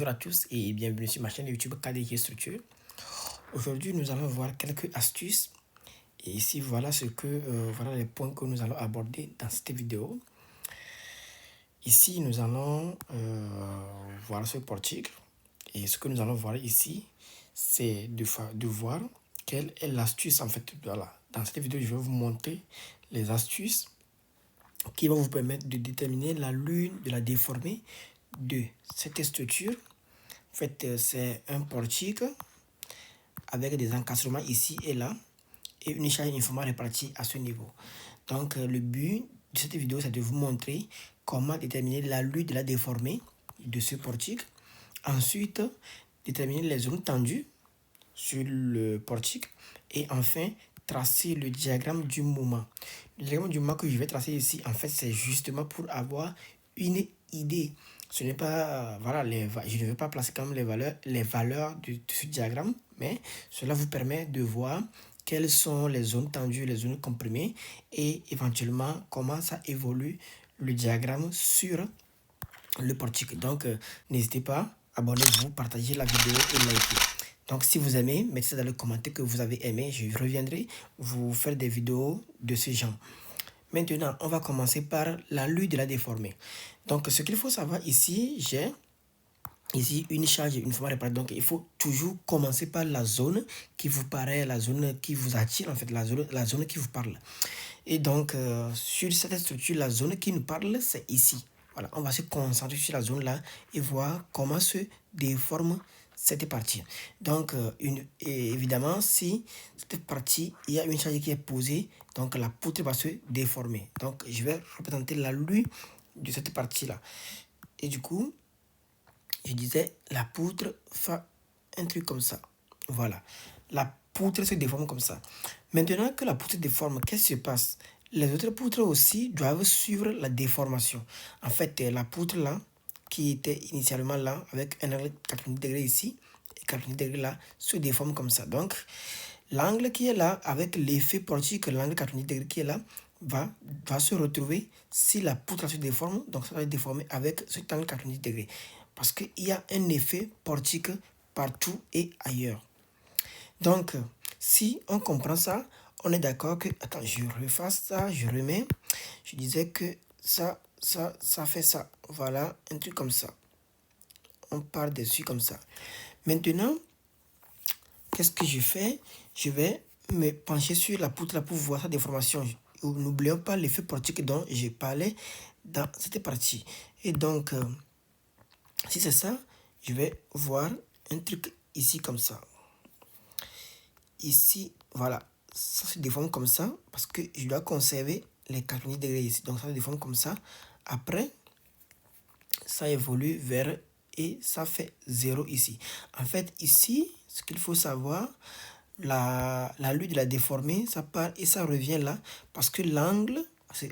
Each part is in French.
Bonjour à tous et bienvenue sur ma chaîne YouTube KDG Structure. Aujourd'hui, nous allons voir quelques astuces. Et ici, voilà voilà les points que nous allons aborder dans cette vidéo. Ici, nous allons voir ce portique. Et ce que nous allons voir ici, c'est de voir quelle est l'astuce. En fait, voilà. Dans cette vidéo, je vais vous montrer les astuces qui vont vous permettre de déterminer la lune de la déformée de cette structure. En fait, c'est un portique avec des encastrements ici et là et une échelle uniformément répartie à ce niveau. Donc, le but de cette vidéo, c'est de vous montrer comment déterminer la lune de la déformée de ce portique. Ensuite, déterminer les zones tendues sur le portique. Et enfin, tracer le diagramme du moment. Le diagramme du moment que je vais tracer ici, en fait, c'est justement pour avoir une idée. Ce n'est pas, voilà, je ne vais pas placer comme les valeurs de ce diagramme, mais cela vous permet de voir quelles sont les zones tendues, les zones comprimées et éventuellement comment ça évolue le diagramme sur le portique. Donc, n'hésitez pas, abonnez-vous, partagez la vidéo et likez. Donc, si vous aimez, mettez dans le commentaire que vous avez aimé. Je reviendrai vous faire des vidéos de ce genre. Maintenant, on va commencer par la lune de la déformée. Donc, ce qu'il faut savoir ici, j'ai ici une charge uniformément répartie. Donc, il faut toujours commencer par la zone qui vous paraît, la zone qui vous attire, en fait, la zone qui vous parle. Et donc, sur cette structure, la zone qui nous parle, c'est ici. Voilà, on va se concentrer sur la zone là et voir comment se déforme cette partie. Donc, évidemment, si cette partie, il y a une charge qui est posée, donc la poutre va se déformer. Donc, je vais représenter la lune de cette partie-là. Et du coup, je disais, la poutre fait un truc comme ça. Voilà. La poutre se déforme comme ça. Maintenant que la poutre se déforme, qu'est-ce qui se passe? Les autres poutres aussi doivent suivre la déformation. En fait, la poutre là, qui était initialement là, avec un angle 90 degrés ici, et 90 degrés là, se déforme comme ça. Donc, l'angle qui est là, avec l'effet portique, l'angle 90 degrés qui est là, va se retrouver si la poutre se déforme, donc ça va être déformé avec cet angle 90 degrés. Parce qu'il y a un effet portique partout et ailleurs. Donc, si on comprend ça, on est d'accord que... Attends, je refasse ça, je remets. Je disais que ça fait ça. Voilà, un truc comme ça. On part dessus comme ça. Maintenant, qu'est-ce que je fais? Je vais me pencher sur la poutre là pour voir sa déformation. N'oublions pas l'effet portique dont j'ai parlé dans cette partie. Et donc, si c'est ça, je vais voir un truc ici comme ça. Ici, voilà, ça se déforme comme ça parce que je dois conserver les 90 degrés ici. Donc, ça se déforme comme ça. Après, ça évolue vers et ça fait 0 ici. En fait, ici, ce qu'il faut savoir, la lune de la déformée, ça part et ça revient là parce que l'angle,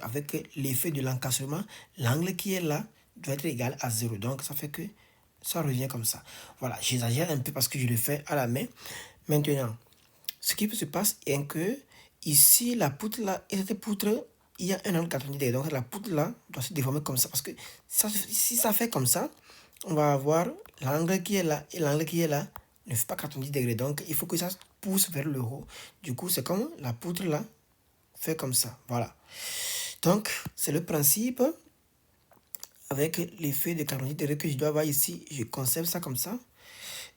avec l'effet de l'encastrement, l'angle qui est là doit être égal à 0. Donc, ça fait que ça revient comme ça. Voilà, j'exagère un peu parce que je le fais à la main. Maintenant, ce qui se passe est que ici, la poutre là, et cette poutre, il y a un angle 90 degrés. Donc, la poutre là doit se déformer comme ça. Parce que si ça fait comme ça, on va avoir l'angle qui est là et l'angle qui est là ne fait pas 90 degrés. Donc, il faut que ça pousse vers le haut. Du coup, c'est comme la poutre là fait comme ça. Voilà. Donc, c'est le principe. Avec l'effet de 90 degrés que je dois avoir ici, je conserve ça comme ça.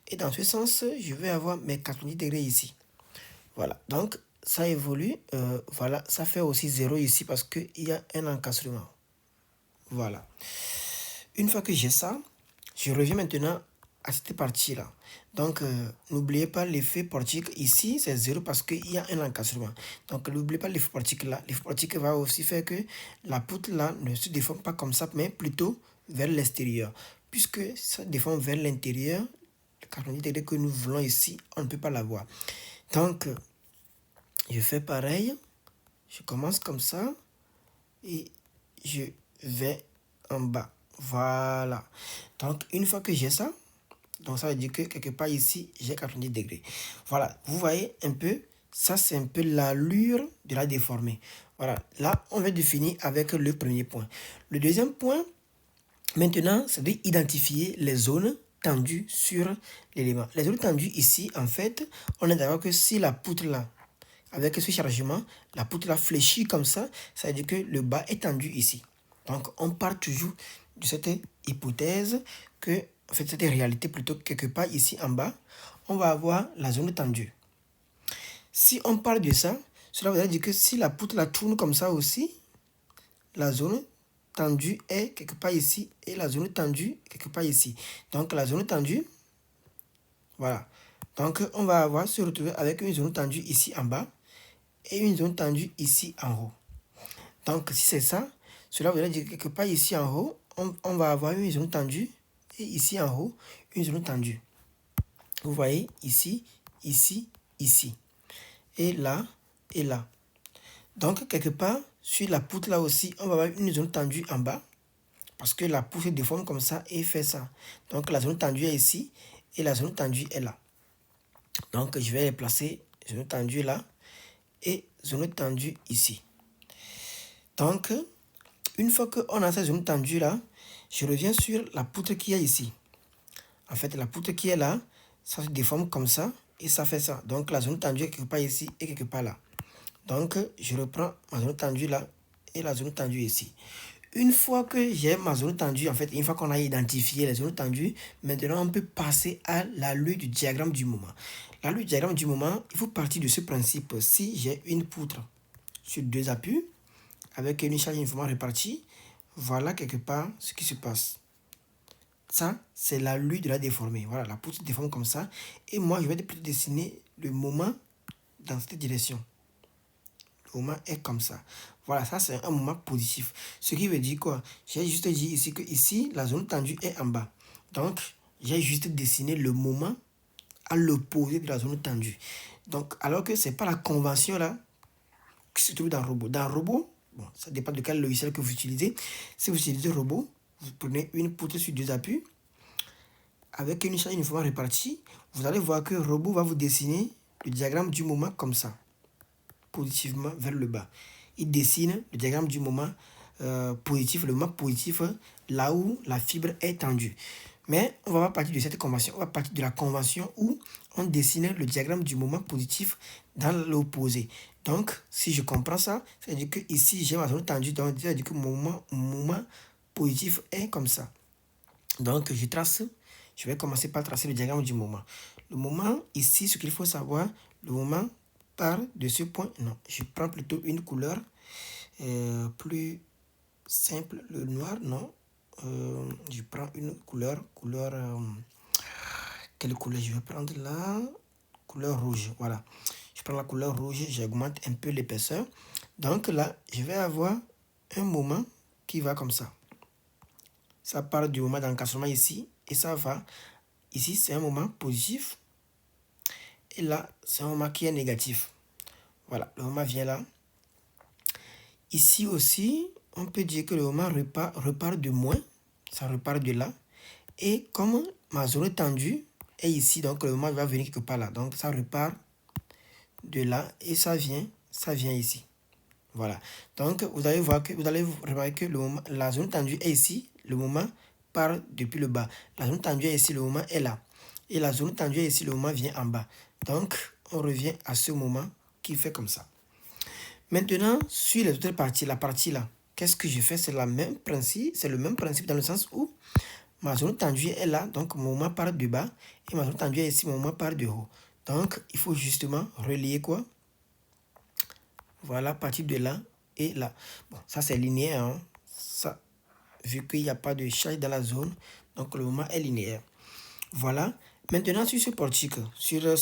Et dans ce sens, je vais avoir mes 90 degrés ici. Voilà, donc ça évolue. Voilà, ça fait aussi 0 ici parce qu'il y a un encastrement. Voilà. Une fois que j'ai ça, je reviens maintenant à cette partie-là. Donc, n'oubliez pas l'effet portique. Ici, c'est 0 parce qu'il y a un encastrement. Donc, n'oubliez pas l'effet portique là. L'effet portique va aussi faire que la poutre là ne se déforme pas comme ça, mais plutôt vers l'extérieur. Puisque ça déforme vers l'intérieur, le 90 degrés que nous voulons ici, on ne peut pas l'avoir. Donc, je fais pareil. Je commence comme ça et je vais en bas. Voilà. Donc, une fois que j'ai ça, donc ça veut dire que quelque part ici, j'ai 90 degrés. Voilà. Vous voyez un peu, ça c'est un peu l'allure de la déformée. Voilà. Là, on va définir avec le premier point. Le deuxième point, maintenant, c'est d'identifier les zones tendues sur l'élément. Les zones tendues ici, en fait, on est d'accord que si la poutre là, avec ce chargement, la poutre là fléchit comme ça veut dire que le bas est tendu ici. Donc, on part toujours de cette hypothèse que, en fait, cette réalité plutôt que quelque part ici en bas, on va avoir la zone tendue. Si on parle de ça, cela veut dire que si la poutre la tourne comme ça aussi, la zone tendue est quelque part ici et la zone tendue quelque part ici. Donc la zone tendue, voilà. Donc on va avoir se retrouver avec une zone tendue ici en bas et une zone tendue ici en haut. Donc si c'est ça, cela veut dire que quelque part ici en haut, on va avoir une zone tendue et ici en haut, une zone tendue. Vous voyez ici, ici, ici. Et là, et là. Donc, quelque part, sur la poutre là aussi, on va avoir une zone tendue en bas. Parce que la poutre se déforme comme ça et fait ça. Donc, la zone tendue est ici et la zone tendue est là. Donc, je vais les placer, zone tendue là et zone tendue ici. Donc, une fois qu'on a cette zone tendue là, je reviens sur la poutre qui est ici. En fait, la poutre qui est là, ça se déforme comme ça et ça fait ça. Donc, la zone tendue est quelque part ici et quelque part là. Donc, je reprends ma zone tendue là et la zone tendue ici. Une fois que j'ai ma zone tendue, en fait, une fois qu'on a identifié les zones tendues, maintenant on peut passer à la lutte du diagramme du moment. La lutte du diagramme du moment, il faut partir de ce principe. Si j'ai une poutre sur deux appuis, avec une charge uniformément répartie, voilà quelque part ce qui se passe. Ça, c'est la lutte de la déformée. Voilà, la poutre se déforme comme ça. Et moi, je vais plutôt dessiner le moment dans cette direction. Le moment est comme ça. Voilà, ça c'est un moment positif. Ce qui veut dire quoi? J'ai juste dit ici que ici, la zone tendue est en bas. Donc, j'ai juste dessiné le moment à l'opposé de la zone tendue. Donc, alors que ce n'est pas la convention là qui se trouve dans le robot. Dans le robot, bon, ça dépend de quel logiciel que vous utilisez. Si vous utilisez le robot, vous prenez une poutre sur deux appuis avec une charge uniformément répartie. Vous allez voir que le robot va vous dessiner le diagramme du moment comme ça, positivement vers le bas. Il dessine le diagramme du moment positif, le moment positif, là où la fibre est tendue. Mais on va pas partir de cette convention, on va partir de la convention où on dessine le diagramme du moment positif dans l'opposé. Donc, si je comprends ça, ça veut dire que ici j'ai ma zone tendue, donc ça veut dire que mon moment positif est comme ça. Donc, je vais commencer par tracer le diagramme du moment. Le moment, ici, ce qu'il faut savoir, le moment part de ce point. Non, je prends plutôt une couleur plus simple. Le noir, non. Je prends une couleur, quelle couleur je vais prendre là? Couleur rouge, voilà. Je prends la couleur rouge, j'augmente un peu l'épaisseur. Donc là, je vais avoir un moment qui va comme ça. Ça part du moment d'encastrement ici et ça va. Ici, c'est un moment positif. Et là, c'est un moment qui est négatif. Voilà, le moment vient là. Ici aussi, on peut dire que le moment repart de moins. Ça repart de là. Et comme ma zone tendue est ici, donc le moment va venir quelque part là. Donc ça repart de là et ça vient ici. Voilà. Donc vous allez remarquer que la zone tendue est ici. Le moment part depuis le bas. La zone tendue est ici, le moment est là. Et la zone tendue est ici, le moment vient en bas. Donc on revient à ce moment qui fait comme ça. Maintenant, sur les autres parties, la partie là, qu'est-ce que je fais? C'est le même principe dans le sens où ma zone tendue est là, donc mon moment part du bas, et ma zone tendue est ici, mon moment part du haut. Donc, il faut justement relier quoi? Voilà, partir de là et là. Bon, ça c'est linéaire, hein? Ça, vu qu'il n'y a pas de charge dans la zone, donc le moment est linéaire. Voilà. Maintenant, sur ce portique, sur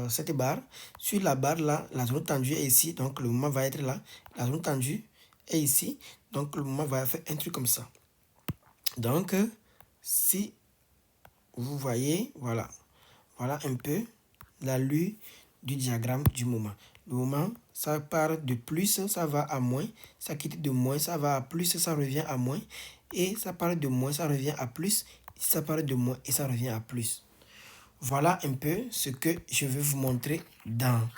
cette barre, sur la barre là, la zone tendue est ici, donc le moment va être là. La zone tendue est ici, donc le moment va faire un truc comme ça. Donc, si vous voyez, voilà un peu la lue du diagramme du moment. Le moment, ça part de plus, ça va à moins, ça quitte de moins, ça va à plus, ça revient à moins, et ça part de moins, ça revient à plus, ça part de moins et ça revient à plus. Voilà un peu ce que je vais vous montrer dans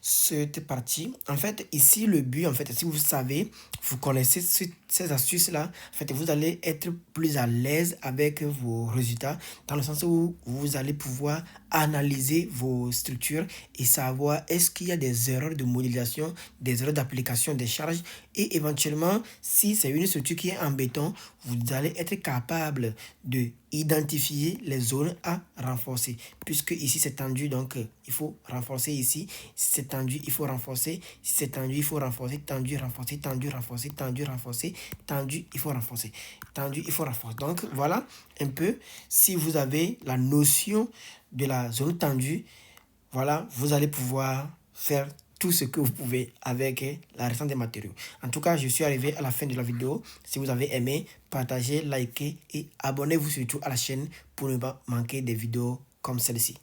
cette partie. En fait, ici, le but, en fait, si vous savez, vous connaissez ces astuces-là, en fait, vous allez être plus à l'aise avec vos résultats, dans le sens où vous allez pouvoir analyser vos structures et savoir est-ce qu'il y a des erreurs de modélisation, des erreurs d'application des charges, et éventuellement, si c'est une structure qui est en béton, vous allez être capable de identifier les zones à renforcer, puisque ici c'est tendu, donc il faut renforcer ici. Si c'est tendu, il faut renforcer. Si c'est tendu, il faut renforcer. Tendu, renforcer, tendu, renforcer, tendu, renforcer, tendu, il faut renforcer. Tendu, il faut renforcer. Donc voilà un peu, si vous avez la notion de la zone tendue, voilà, vous allez pouvoir faire tout ce que vous pouvez avec la restante des matériaux. En tout cas, je suis arrivé à la fin de la vidéo. Si vous avez aimé, partagez, likez et abonnez-vous surtout à la chaîne pour ne pas manquer des vidéos comme celle-ci.